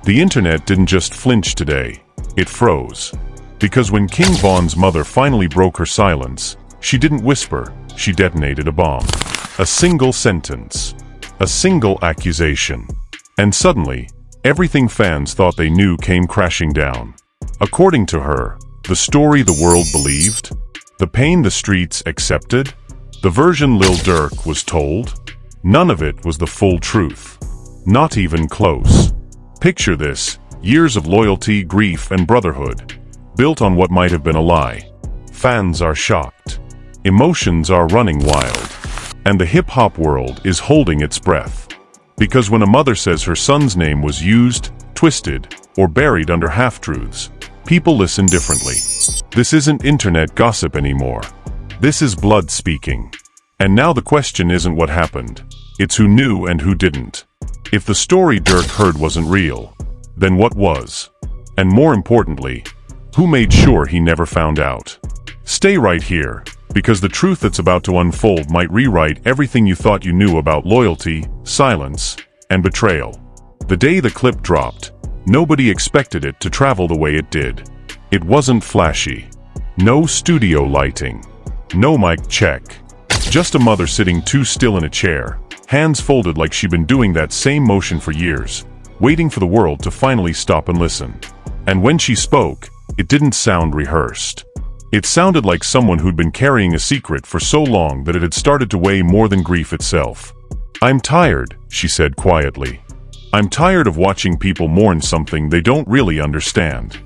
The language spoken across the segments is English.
The internet didn't just flinch today, it froze. Because when King Von's mother finally broke her silence, she didn't whisper, she detonated a bomb. A single sentence. A single accusation. And suddenly, everything fans thought they knew came crashing down. According to her, the story the world believed, the pain the streets accepted, the version Lil Durk was told, none of it was the full truth. Not even close. Picture this, years of loyalty, grief, and brotherhood, built on what might have been a lie. Fans are shocked. Emotions are running wild. And the hip-hop world is holding its breath. Because when a mother says her son's name was used, twisted, or buried under half-truths, people listen differently. This isn't internet gossip anymore. This is blood speaking. And now the question isn't what happened. It's who knew and who didn't. If the story Durk heard wasn't real, then what was? And more importantly, who made sure he never found out? Stay right here, because the truth that's about to unfold might rewrite everything you thought you knew about loyalty, silence, and betrayal. The day the clip dropped, nobody expected it to travel the way it did. It wasn't flashy. No studio lighting. No mic check. Just a mother sitting too still in a chair, hands folded like she'd been doing that same motion for years, waiting for the world to finally stop and listen. And when she spoke, it didn't sound rehearsed. It sounded like someone who'd been carrying a secret for so long that it had started to weigh more than grief itself. "I'm tired," she said quietly. "I'm tired of watching people mourn something they don't really understand."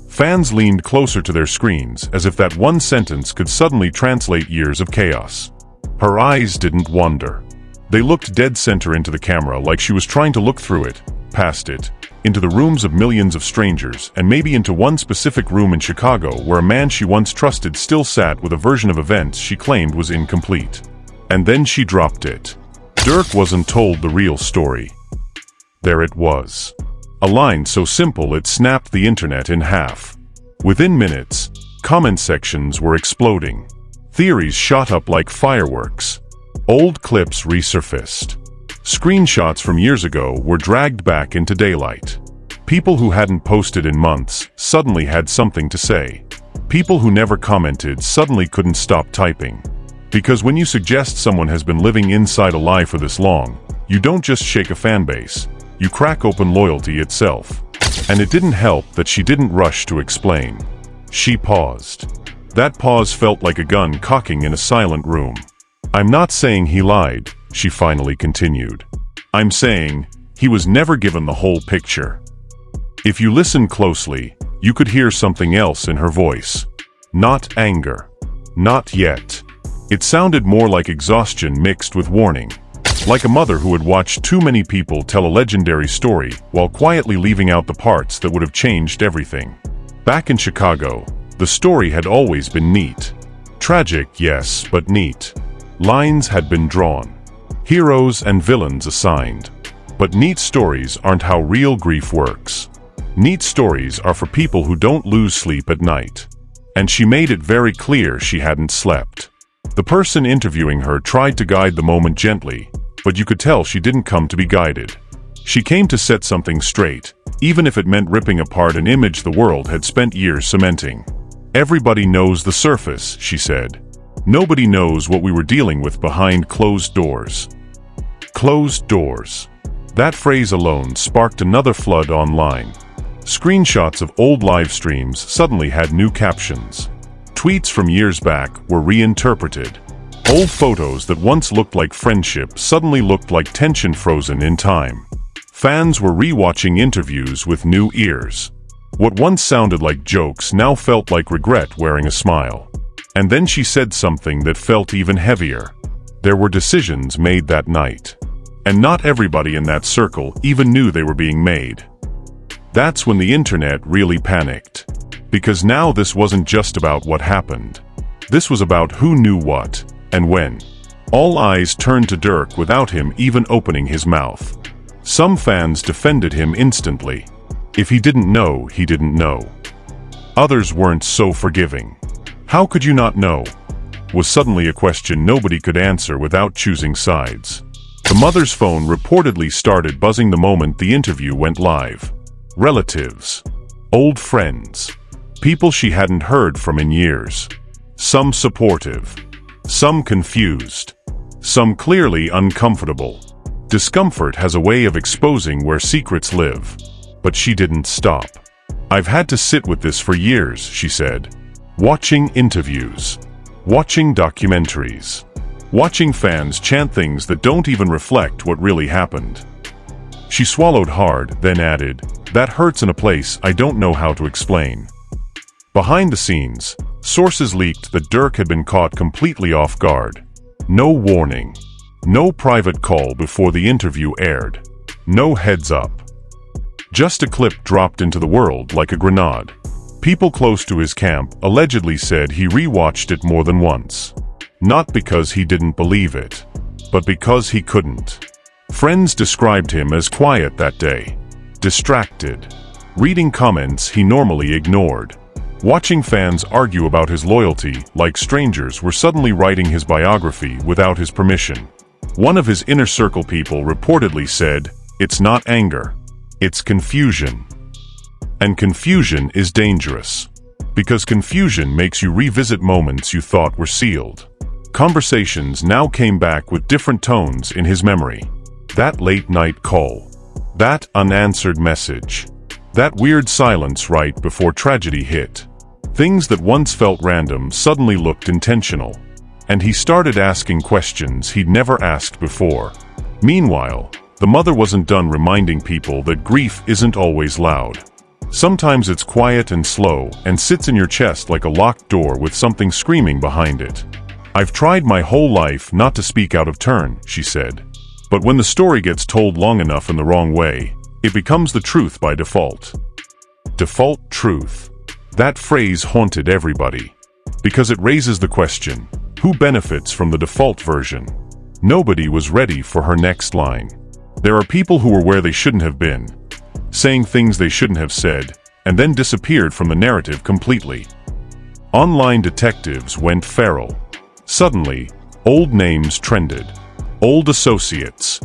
Fans leaned closer to their screens as if that one sentence could suddenly translate years of chaos. Her eyes didn't wander. They looked dead center into the camera like she was trying to look through it, past it, into the rooms of millions of strangers, and maybe into one specific room in Chicago where a man she once trusted still sat with a version of events she claimed was incomplete. And then she dropped it. Durk wasn't told the real story. There it was. A line so simple it snapped the internet in half. Within minutes, comment sections were exploding. Theories shot up like fireworks. Old clips resurfaced. Screenshots from years ago were dragged back into daylight. People who hadn't posted in months suddenly had something to say. People who never commented suddenly couldn't stop typing. Because when you suggest someone has been living inside a lie for this long, you don't just shake a fanbase, you crack open loyalty itself. And it didn't help that she didn't rush to explain. She paused. That pause felt like a gun cocking in a silent room. "I'm not saying he lied," she finally continued. "I'm saying he was never given the whole picture." If you listen closely, you could hear something else in her voice. Not anger. Not yet. It sounded more like exhaustion mixed with warning. Like a mother who had watched too many people tell a legendary story while quietly leaving out the parts that would have changed everything. Back in Chicago, the story had always been neat. Tragic, yes, but neat. Lines had been drawn. Heroes and villains assigned. But neat stories aren't how real grief works. Neat stories are for people who don't lose sleep at night. And she made it very clear she hadn't slept. The person interviewing her tried to guide the moment gently, but you could tell she didn't come to be guided. She came to set something straight, even if it meant ripping apart an image the world had spent years cementing. "Everybody knows the surface," she said. "Nobody knows what we were dealing with behind closed doors." Closed doors. That phrase alone sparked another flood online. Screenshots of old live streams suddenly had new captions. Tweets from years back were reinterpreted. Old photos that once looked like friendship suddenly looked like tension frozen in time. Fans were rewatching interviews with new ears. What once sounded like jokes now felt like regret wearing a smile. And then she said something that felt even heavier. There were decisions made that night. And not everybody in that circle even knew they were being made. That's when the internet really panicked. Because now this wasn't just about what happened. This was about who knew what, and when. All eyes turned to Durk without him even opening his mouth. Some fans defended him instantly. If he didn't know, he didn't know. Others weren't so forgiving. How could you not know? Was suddenly a question nobody could answer without choosing sides. The mother's phone reportedly started buzzing the moment the interview went live. relatives, old friends, people she hadn't heard from in years. Some supportive, some confused, some clearly uncomfortable. Discomfort has a way of exposing where secrets live. But she didn't stop. "I've had to sit with this for years," she said. "Watching interviews, watching documentaries, watching fans chant things that don't even reflect what really happened." She swallowed hard, then added, "That hurts in a place I don't know how to explain." Behind the scenes, sources leaked that Durk had been caught completely off guard. No warning, no private call before the interview aired, no heads up. Just a clip dropped into the world like a grenade. People close to his camp allegedly said he rewatched it more than once. Not because he didn't believe it, but because he couldn't. Friends described him as quiet that day, distracted, reading comments he normally ignored, watching fans argue about his loyalty like strangers were suddenly writing his biography without his permission. One of his inner circle people reportedly said, "It's not anger. It's confusion." And confusion is dangerous. Because confusion makes you revisit moments you thought were sealed. Conversations now came back with different tones in his memory. That late-night call. That unanswered message. That weird silence right before tragedy hit. Things that once felt random suddenly looked intentional. And he started asking questions he'd never asked before. Meanwhile, the mother wasn't done reminding people that grief isn't always loud. Sometimes it's quiet and slow and sits in your chest like a locked door with something screaming behind it. "I've tried my whole life not to speak out of turn," she said. "But when the story gets told long enough in the wrong way, it becomes the truth by default." Default truth. That phrase haunted everybody. Because it raises the question, who benefits from the default version? Nobody was ready for her next line. There are people who were where they shouldn't have been, saying things they shouldn't have said, and then disappeared from the narrative completely. Online detectives went feral. Suddenly, old names trended. Old associates,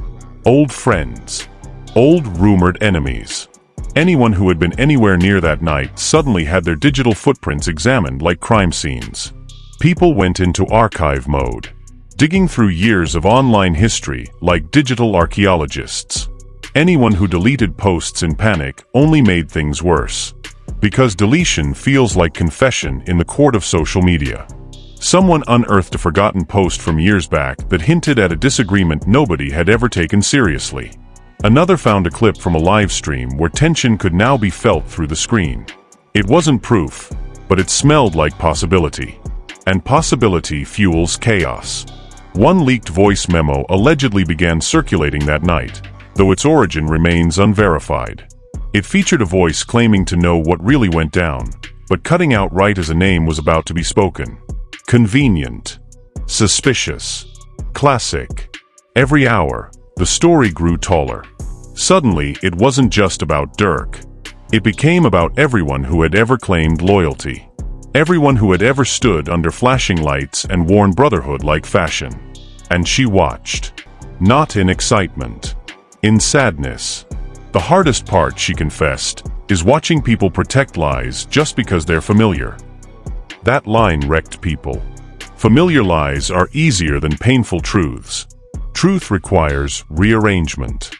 old friends, old rumored enemies. Anyone who had been anywhere near that night suddenly had their digital footprints examined like crime scenes. People went into archive mode, digging through years of online history like digital archaeologists. Anyone who deleted posts in panic only made things worse. Because deletion feels like confession in the court of social media. Someone unearthed a forgotten post from years back that hinted at a disagreement nobody had ever taken seriously. Another found a clip from a live stream where tension could now be felt through the screen. It wasn't proof, but it smelled like possibility. And possibility fuels chaos. One leaked voice memo allegedly began circulating that night, though its origin remains unverified. It featured a voice claiming to know what really went down, but cutting out right as a name was about to be spoken. Convenient. Suspicious. Classic. Every hour, the story grew taller. Suddenly, it wasn't just about Durk. It became about everyone who had ever claimed loyalty. Everyone who had ever stood under flashing lights and worn brotherhood like fashion. And she watched. Not in excitement. In sadness. The hardest part, she confessed, is watching people protect lies just because they're familiar. That line wrecked people. Familiar lies are easier than painful truths. Truth requires rearrangement.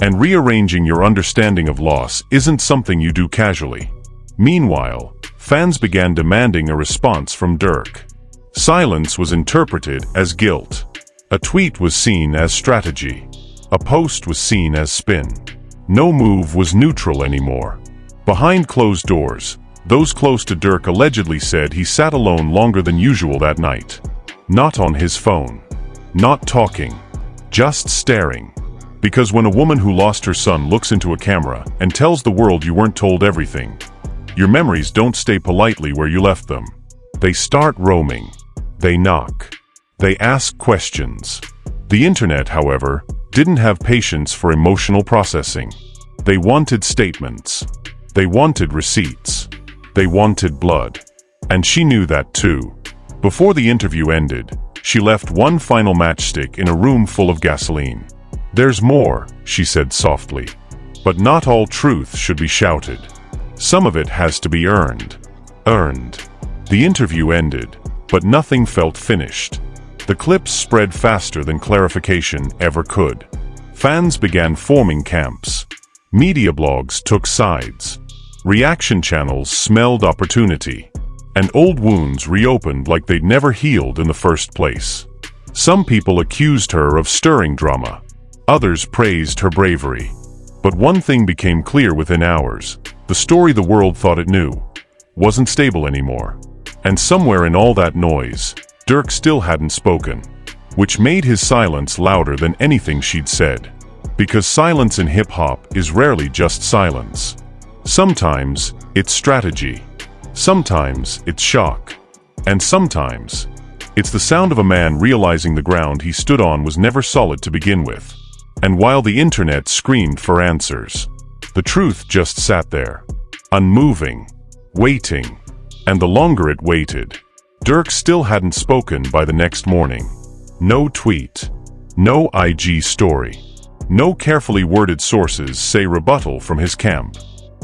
And rearranging your understanding of loss isn't something you do casually. Meanwhile, fans began demanding a response from Durk. Silence was interpreted as guilt. A tweet was seen as strategy. A post was seen as spin. No move was neutral anymore. Behind closed doors, those close to Durk allegedly said he sat alone longer than usual that night. Not on his phone. Not talking. Just staring. Because when a woman who lost her son looks into a camera and tells the world you weren't told everything, your memories don't stay politely where you left them. They start roaming. They knock. They ask questions. The internet, however, didn't have patience for emotional processing. They wanted statements. They wanted receipts. They wanted blood. And she knew that too. Before the interview ended, she left one final matchstick in a room full of gasoline. "There's more," she said softly. But not all truth should be shouted. Some of it has to be earned. Earned. The interview ended, but nothing felt finished. The clips spread faster than clarification ever could. Fans began forming camps. Media blogs took sides. Reaction channels smelled opportunity. And old wounds reopened like they'd never healed in the first place. Some people accused her of stirring drama. Others praised her bravery. But one thing became clear within hours. The story the world thought it knew wasn't stable anymore. And somewhere in all that noise, Durk still hadn't spoken, which made his silence louder than anything she'd said. Because silence in hip-hop is rarely just silence. Sometimes it's strategy. Sometimes it's shock. And sometimes it's the sound of a man realizing the ground he stood on was never solid to begin with. And while the internet screamed for answers, the truth just sat there, unmoving, waiting. And the longer it waited, Durk still hadn't spoken by the next morning. No tweet, no IG story, no carefully worded sources say rebuttal from his camp.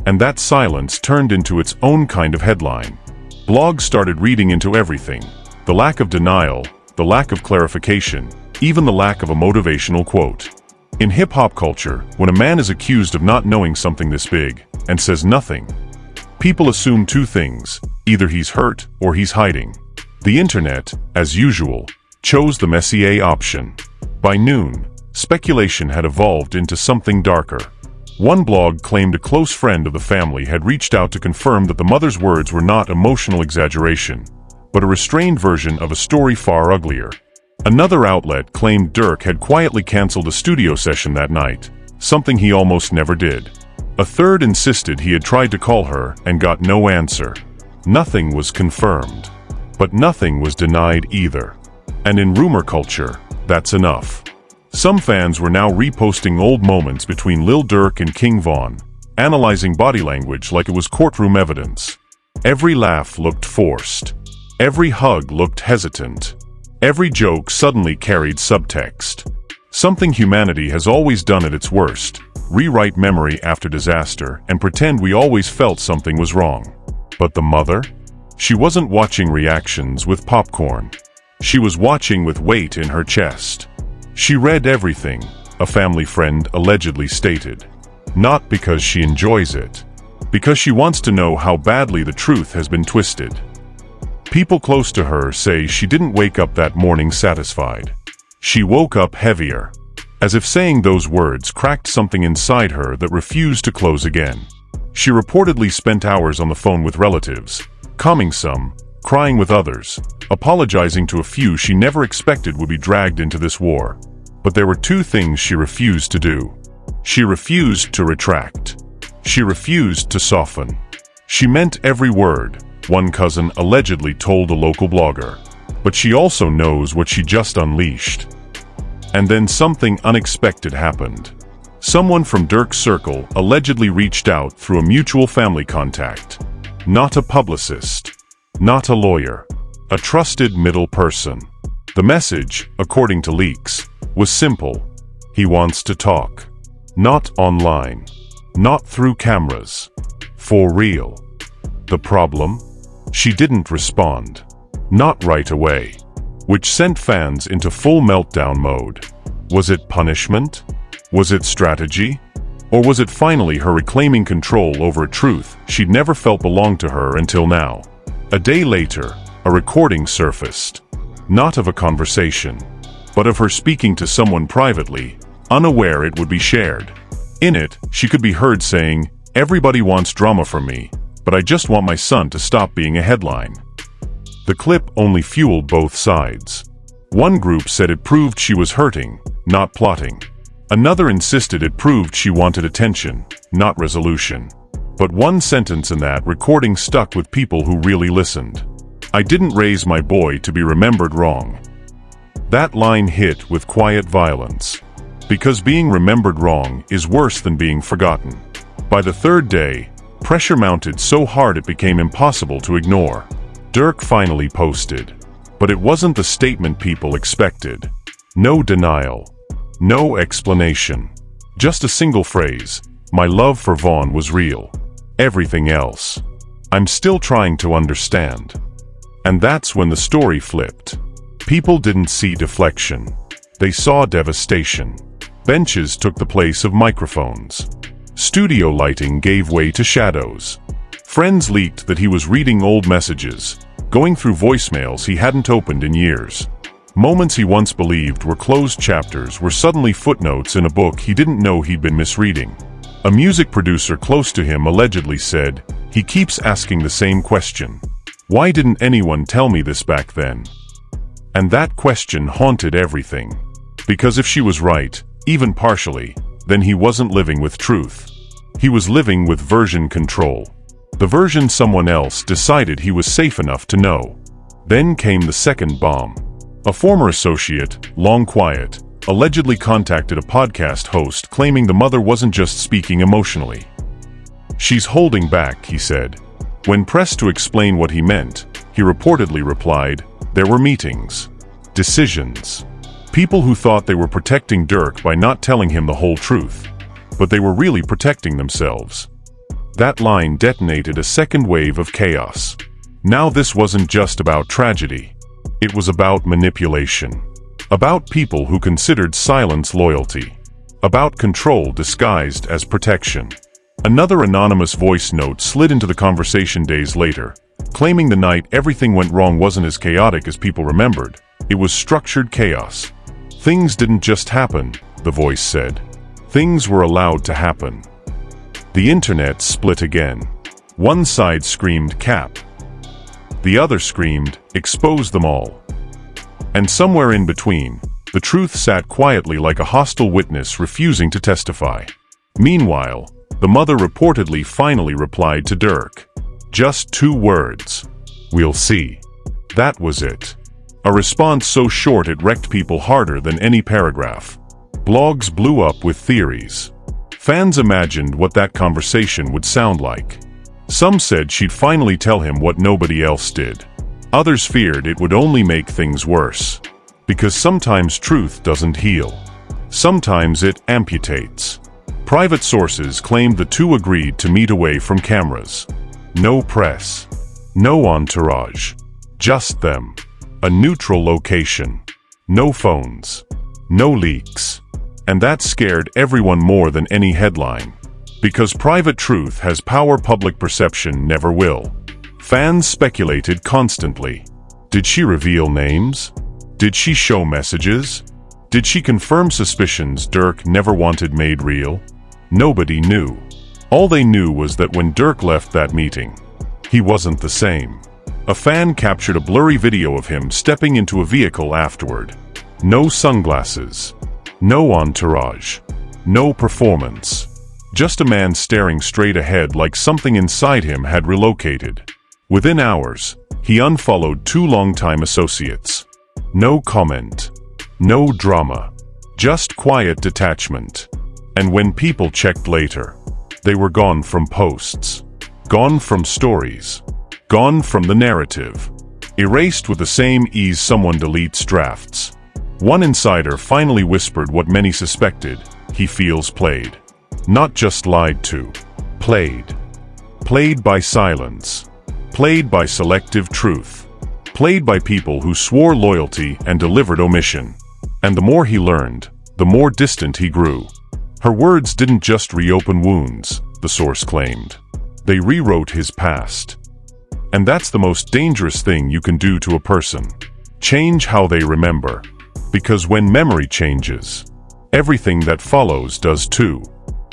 And that silence turned into its own kind of headline. Blogs started reading into everything. The lack of denial, the lack of clarification, even the lack of a motivational quote. In hip-hop culture, when a man is accused of not knowing something this big, and says nothing, people assume two things: either he's hurt or he's hiding. The internet, as usual, chose the Messier option. By noon, speculation had evolved into something darker. One blog claimed a close friend of the family had reached out to confirm that the mother's words were not emotional exaggeration, but a restrained version of a story far uglier. Another outlet claimed Durk had quietly canceled a studio session that night, something he almost never did. A third insisted he had tried to call her and got no answer. Nothing was confirmed. But nothing was denied either. And in rumor culture, that's enough. Some fans were now reposting old moments between Lil Durk and King Von, analyzing body language like it was courtroom evidence. Every laugh looked forced. Every hug looked hesitant. Every joke suddenly carried subtext. Something humanity has always done at its worst: rewrite memory after disaster and pretend we always felt something was wrong. But the mother? She wasn't watching reactions with popcorn. She was watching with weight in her chest. She read everything, a family friend allegedly stated. Not because she enjoys it. Because she wants to know how badly the truth has been twisted. People close to her say she didn't wake up that morning satisfied. She woke up heavier. As if saying those words cracked something inside her that refused to close again. She reportedly spent hours on the phone with relatives, calming some, crying with others, apologizing to a few she never expected would be dragged into this war. But there were two things she refused to do. She refused to retract. She refused to soften. She meant every word, one cousin allegedly told a local blogger. But she also knows what she just unleashed. And then something unexpected happened. Someone from Durk's circle allegedly reached out through a mutual family contact. Not a publicist. Not a lawyer. A trusted middle person. The message, according to leaks, was simple. He wants to talk. Not online. Not through cameras. For real. The problem? She didn't respond. Not right away. Which sent fans into full meltdown mode. Was it punishment? Was it strategy? Or was it finally her reclaiming control over a truth she'd never felt belonged to her until now? A day later, a recording surfaced. Not of a conversation, but of her speaking to someone privately, unaware it would be shared. In it, she could be heard saying, "Everybody wants drama from me, but I just want my son to stop being a headline." The clip only fueled both sides. One group said it proved she was hurting, not plotting. Another insisted it proved she wanted attention, not resolution. But one sentence in that recording stuck with people who really listened. "I didn't raise my boy to be remembered wrong." That line hit with quiet violence. Because being remembered wrong is worse than being forgotten. By the third day, pressure mounted so hard it became impossible to ignore. Durk finally posted. But it wasn't the statement people expected. No denial. No explanation. Just a single phrase. My love for Vaughn was real. Everything else, I'm still trying to understand. And that's when the story flipped. People didn't see deflection. They saw devastation. Benches took the place of microphones. Studio lighting gave way to shadows. Friends leaked that he was reading old messages, going through voicemails he hadn't opened in years. Moments he once believed were closed chapters were suddenly footnotes in a book he didn't know he'd been misreading. A music producer close to him allegedly said, "He keeps asking the same question. Why didn't anyone tell me this back then?" And that question haunted everything. Because if she was right, even partially, then he wasn't living with truth. He was living with version control. The version someone else decided he was safe enough to know. Then came the second bomb. A former associate, long quiet, allegedly contacted a podcast host claiming the mother wasn't just speaking emotionally. "She's holding back," he said. When pressed to explain what he meant, he reportedly replied, "There were meetings, decisions, people who thought they were protecting Durk by not telling him the whole truth, but they were really protecting themselves." That line detonated a second wave of chaos. Now this wasn't just about tragedy. It was about manipulation. About people who considered silence loyalty. About control disguised as protection. Another anonymous voice note slid into the conversation days later, claiming the night everything went wrong wasn't as chaotic as people remembered. It was structured chaos. "Things didn't just happen," the voice said. "Things were allowed to happen." The internet split again. One side screamed cap. The other screamed, expose them all. And somewhere in between, the truth sat quietly like a hostile witness refusing to testify. Meanwhile, the mother reportedly finally replied to Durk. Just 2 words. "We'll see." That was it. A response so short it wrecked people harder than any paragraph. Blogs blew up with theories. Fans imagined what that conversation would sound like. Some said she'd finally tell him what nobody else did. Others feared it would only make things worse. Because sometimes truth doesn't heal. Sometimes it amputates. Private sources claimed the two agreed to meet away from cameras. No press. No entourage. Just them. A neutral location. No phones. No leaks. And that scared everyone more than any headline. Because private truth has power public perception never will. Fans speculated constantly. Did she reveal names? Did she show messages? Did she confirm suspicions Durk never wanted made real? Nobody knew. All they knew was that when Durk left that meeting, he wasn't the same. A fan captured a blurry video of him stepping into a vehicle afterward. No sunglasses. No entourage. No performance. Just a man staring straight ahead like something inside him had relocated. Within hours, he unfollowed 2 longtime associates. No comment. No drama. Just quiet detachment. And when people checked later, they were gone from posts. Gone from stories. Gone from the narrative. Erased with the same ease someone deletes drafts. One insider finally whispered what many suspected: he feels played. Not just lied to. Played. Played by silence. Played by selective truth. Played by people who swore loyalty and delivered omission. And the more he learned, the more distant he grew. Her words didn't just reopen wounds, the source claimed. They rewrote his past. And that's the most dangerous thing you can do to a person. Change how they remember. Because when memory changes, everything that follows does too.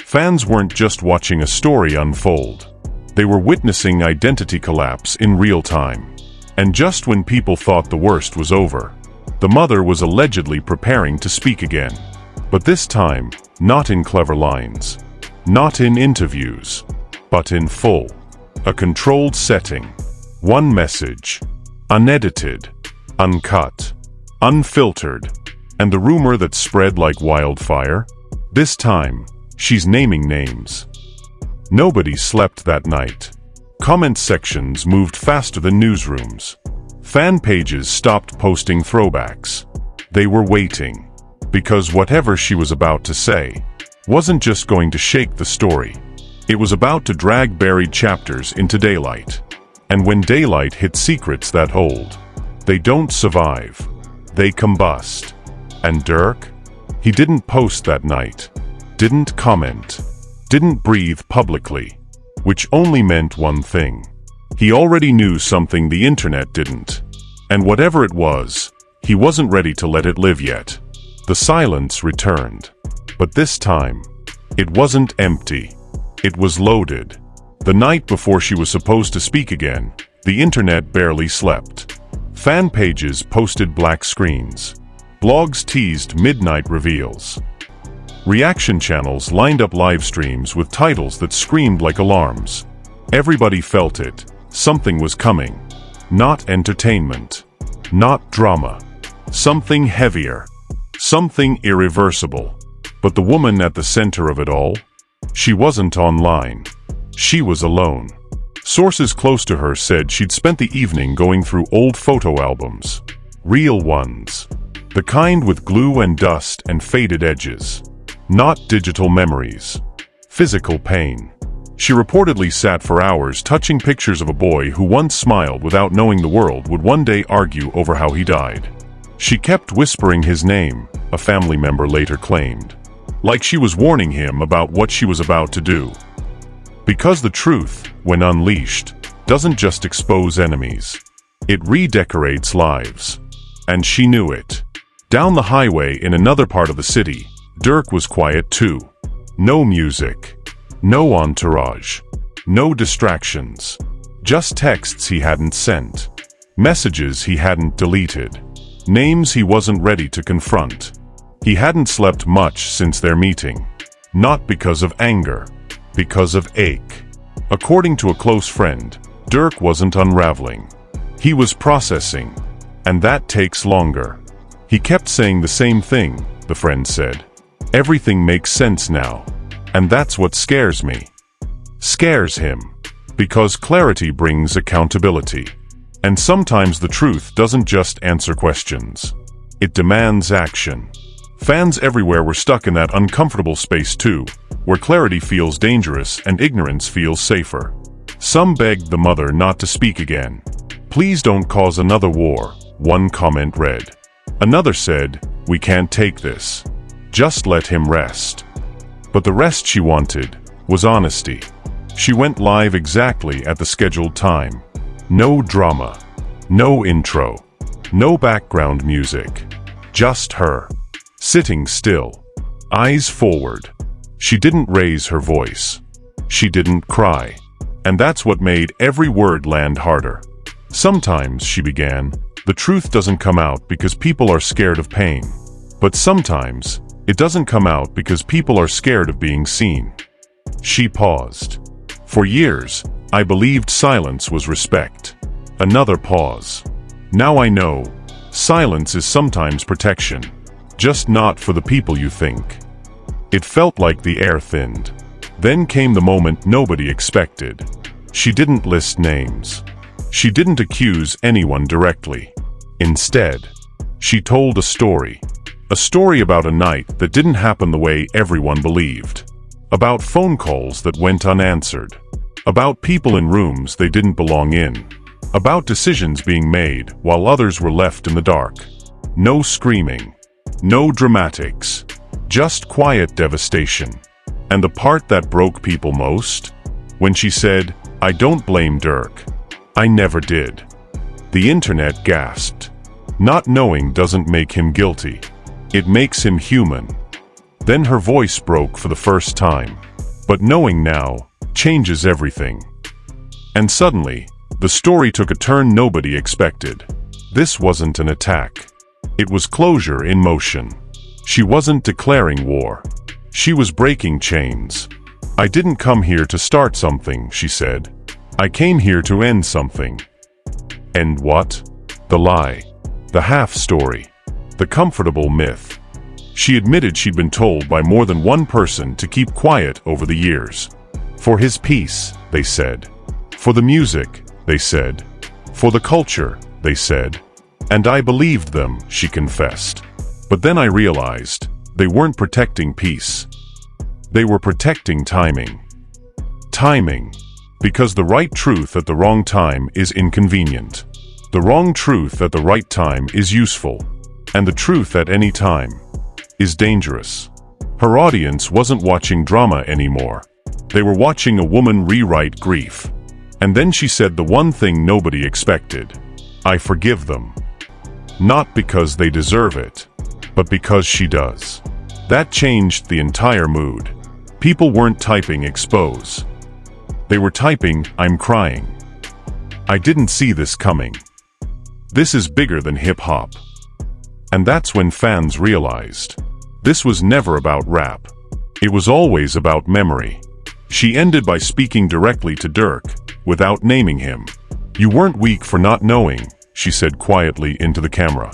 Fans weren't just watching a story unfold. They were witnessing identity collapse in real time. And just when people thought the worst was over, the mother was allegedly preparing to speak again. But this time, not in clever lines. Not in interviews. But in full. A controlled setting. One message. Unedited. Uncut. Unfiltered. And the rumor that spread like wildfire? This time, she's naming names. Nobody slept that night. Comment sections moved faster than newsrooms. Fan pages stopped posting throwbacks. They were waiting. Because whatever she was about to say, wasn't just going to shake the story. It was about to drag buried chapters into daylight. And when daylight hits secrets that old, they don't survive. They combust. And Durk? He didn't post that night, didn't comment, didn't breathe publicly, which only meant one thing. He already knew something the internet didn't. And whatever it was, he wasn't ready to let it live yet. The silence returned. But this time, it wasn't empty. It was loaded. The night before she was supposed to speak again, the internet barely slept. Fan pages posted black screens. Blogs teased midnight reveals. Reaction channels lined up live streams with titles that screamed like alarms. Everybody felt it. Something was coming. Not entertainment. Not drama. Something heavier. Something irreversible. But the woman at the center of it all? She wasn't online. She was alone. Sources close to her said she'd spent the evening going through old photo albums. Real ones. The kind with glue and dust and faded edges. Not digital memories. Physical pain. She reportedly sat for hours touching pictures of a boy who once smiled without knowing the world would one day argue over how he died. She kept whispering his name, a family member later claimed. Like she was warning him about what she was about to do. Because the truth, when unleashed, doesn't just expose enemies. It redecorates lives. And she knew it. Down the highway in another part of the city, Durk was quiet too. No music. No entourage. No distractions. Just texts he hadn't sent. Messages he hadn't deleted. Names he wasn't ready to confront. He hadn't slept much since their meeting. Not because of anger. Because of ache. According to a close friend, Durk wasn't unraveling. He was processing. And that takes longer. He kept saying the same thing, the friend said. Everything makes sense now. And that's what scares me. Scares him. Because clarity brings accountability. And sometimes the truth doesn't just answer questions. It demands action. Fans everywhere were stuck in that uncomfortable space too, where clarity feels dangerous and ignorance feels safer. Some begged the mother not to speak again. Please don't cause another war, one comment read. Another said, we can't take this. Just let him rest. But the rest she wanted was honesty. She went live exactly at the scheduled time. No drama. No intro. No background music. Just her. Sitting still. Eyes forward. She didn't raise her voice. She didn't cry. And that's what made every word land harder. Sometimes, she began, the truth doesn't come out because people are scared of pain. But sometimes, it doesn't come out because people are scared of being seen. She paused. For years, I believed silence was respect. Another pause. Now I know, silence is sometimes protection. Just not for the people you think. It felt like the air thinned. Then came the moment nobody expected. She didn't list names. She didn't accuse anyone directly. Instead, she told a story. A story about a night that didn't happen the way everyone believed. About phone calls that went unanswered. About people in rooms they didn't belong in. About decisions being made while others were left in the dark. No screaming. No dramatics. Just quiet devastation. And the part that broke people most? When she said, I don't blame Durk. I never did. The internet gasped. Not knowing doesn't make him guilty. It makes him human. Then her voice broke for the first time. But knowing now changes everything. And suddenly, the story took a turn nobody expected. This wasn't an attack. It was closure in motion. She wasn't declaring war. She was breaking chains. I didn't come here to start something, she said. I came here to end something. End what? The lie. The half-story. The comfortable myth. She admitted she'd been told by more than one person to keep quiet over the years. For his peace, they said. For the music, they said. For the culture, they said. And I believed them, she confessed. But then I realized they weren't protecting peace. They were protecting timing. Timing. Because the right truth at the wrong time is inconvenient. The wrong truth at the right time is useful. And the truth at any time is dangerous. Her audience wasn't watching drama anymore. They were watching a woman rewrite grief. And then she said the one thing nobody expected. I forgive them. Not because they deserve it, but because she does. That changed the entire mood. People weren't typing expose. They were typing, I'm crying. I didn't see this coming. This is bigger than hip-hop. And that's when fans realized. This was never about rap. It was always about memory. She ended by speaking directly to Durk, without naming him. You weren't weak for not knowing, she said quietly into the camera.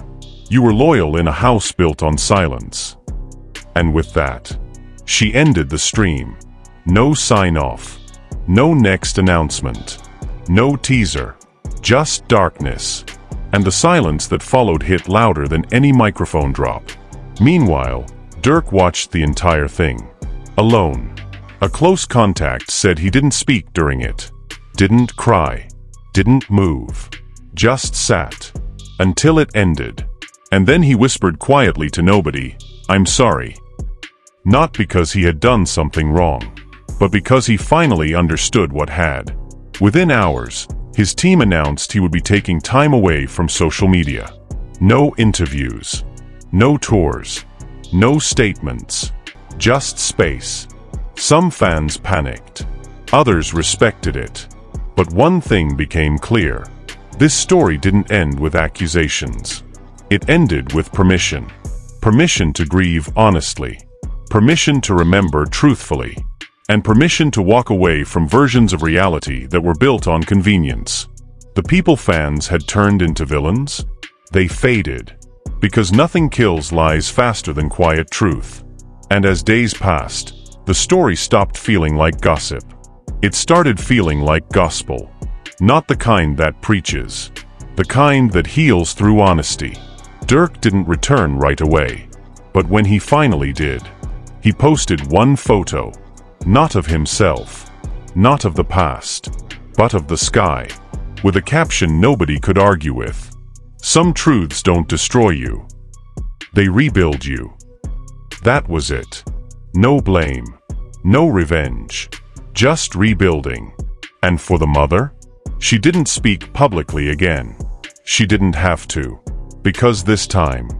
You were loyal in a house built on silence. And with that, she ended the stream. No sign-off. No next announcement. No teaser. Just darkness. And the silence that followed hit louder than any microphone drop. Meanwhile, Durk watched the entire thing. Alone. A close contact said he didn't speak during it. Didn't cry. Didn't move. Just sat. Until it ended. And then he whispered quietly to nobody, I'm sorry. Not because he had done something wrong, but because he finally understood what had. Within hours, his team announced he would be taking time away from social media. No interviews. No tours. No statements. Just space. Some fans panicked. Others respected it. But one thing became clear. This story didn't end with accusations. It ended with permission. Permission to grieve honestly. Permission to remember truthfully. And permission to walk away from versions of reality that were built on convenience. The people fans had turned into villains. They faded. Because nothing kills lies faster than quiet truth. And as days passed, the story stopped feeling like gossip. It started feeling like gospel. Not the kind that preaches. The kind that heals through honesty. Durk didn't return right away. But when he finally did, he posted one photo. Not of himself, not of the past, but of the sky, with a caption nobody could argue with. Some truths don't destroy you. They rebuild you. That was it. No blame, no revenge, just rebuilding. And for the mother? She didn't speak publicly again. She didn't have to. Because this time,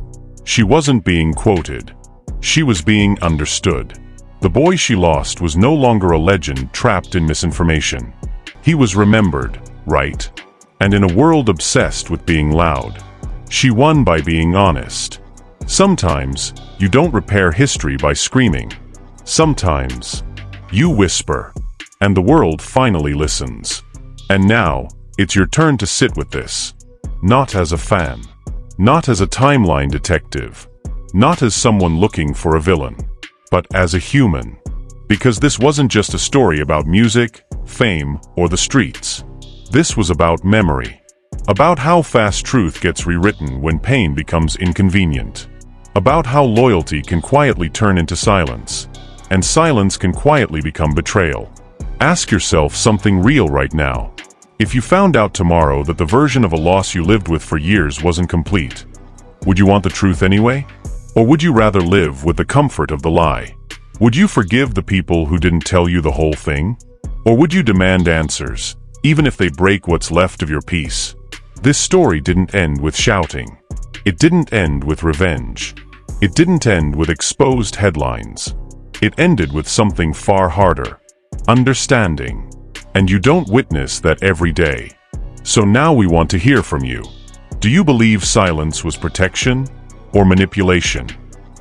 she wasn't being quoted. She was being understood. The boy she lost was no longer a legend trapped in misinformation. He was remembered, right? And in a world obsessed with being loud. She won by being honest. Sometimes, you don't repair history by screaming. Sometimes, you whisper, and the world finally listens. And now, it's your turn to sit with this. Not as a fan. Not as a timeline detective. Not as someone looking for a villain. But as a human. Because this wasn't just a story about music, fame, or the streets. This was about memory. About how fast truth gets rewritten when pain becomes inconvenient. About how loyalty can quietly turn into silence. And silence can quietly become betrayal. Ask yourself something real right now. If you found out tomorrow that the version of a loss you lived with for years wasn't complete, would you want the truth anyway? Or would you rather live with the comfort of the lie? Would you forgive the people who didn't tell you the whole thing? Or would you demand answers, even if they break what's left of your peace? This story didn't end with shouting. It didn't end with revenge. It didn't end with exposed headlines. It ended with something far harder. Understanding. And you don't witness that every day. So now we want to hear from you. Do you believe silence was protection? Or manipulation?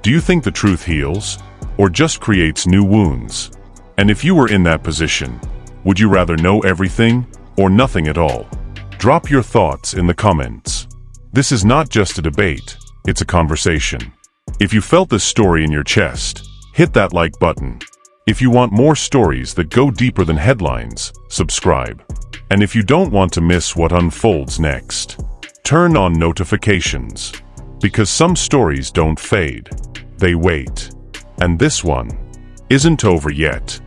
Do you think the truth heals, or just creates new wounds? And if you were in that position, would you rather know everything, or nothing at all? Drop your thoughts in the comments. This is not just a debate, it's a conversation. If you felt this story in your chest, hit that like button. If you want more stories that go deeper than headlines, subscribe. And if you don't want to miss what unfolds next, turn on notifications. Because some stories don't fade, they wait. And this one isn't over yet.